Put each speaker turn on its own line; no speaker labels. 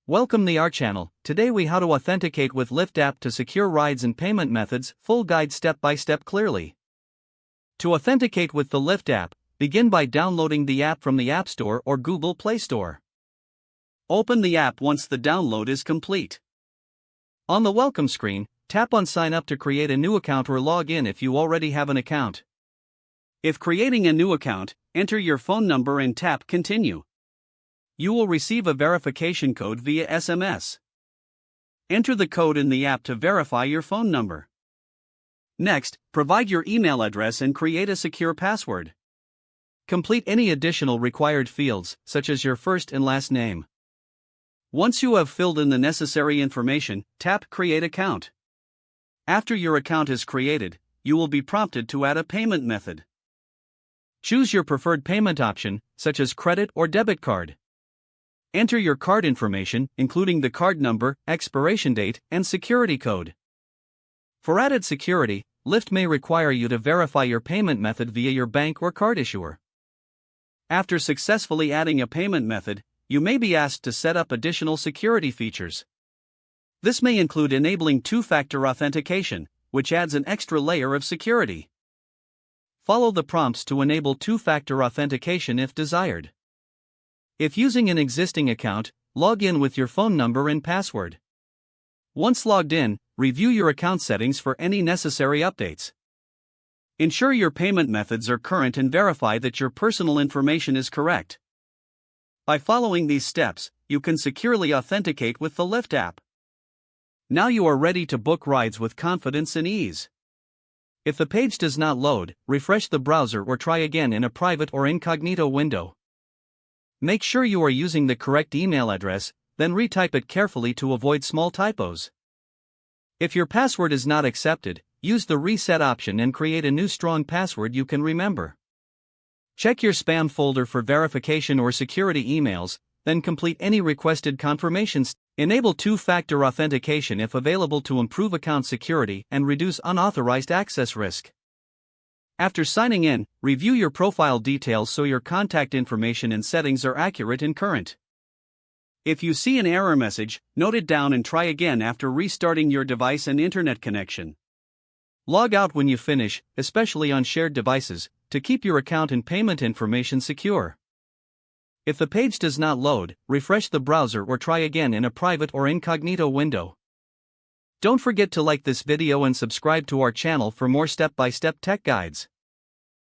Welcome to our channel. Today we how to authenticate with Lyft app to secure rides and payment methods, full guide step by step clearly. To authenticate with the Lyft app, begin by downloading the app from the App Store or Google Play Store. Open the app once the download is complete. On the welcome screen, tap on Sign Up to create a new account or log in if you already have an account. If creating a new account, enter your phone number and tap Continue. You will receive a verification code via SMS. Enter the code in the app to verify your phone number. Next, provide your email address and create a secure password. Complete any additional required fields, such as your first and last name. Once you have filled in the necessary information, tap Create Account. After your account is created, you will be prompted to add a payment method. Choose your preferred payment option, such as credit or debit card. Enter your card information, including the card number, expiration date, and security code. For added security, Lyft may require you to verify your payment method via your bank or card issuer. After successfully adding a payment method, you may be asked to set up additional security features. This may include enabling two-factor authentication, which adds an extra layer of security. Follow the prompts to enable two-factor authentication if desired. If using an existing account, log in with your phone number and password. Once logged in, review your account settings for any necessary updates. Ensure your payment methods are current and verify that your personal information is correct. By following these steps, you can securely authenticate with the Lyft app. Now you are ready to book rides with confidence and ease. If the page does not load, refresh the browser or try again in a private or incognito window. Make sure you are using the correct email address, then retype it carefully to avoid small typos. If your password is not accepted, use the reset option and create a new strong password you can remember. Check your spam folder for verification or security emails, then complete any requested confirmations. Enable two-factor authentication if available to improve account security and reduce unauthorized access risk. After signing in, review your profile details so your contact information and settings are accurate and current. If you see an error message, note it down and try again after restarting your device and internet connection. Log out when you finish, especially on shared devices, to keep your account and payment information secure. If the page does not load, refresh the browser or try again in a private or incognito window. Don't forget to like this video and subscribe to our channel for more step-by-step tech guides.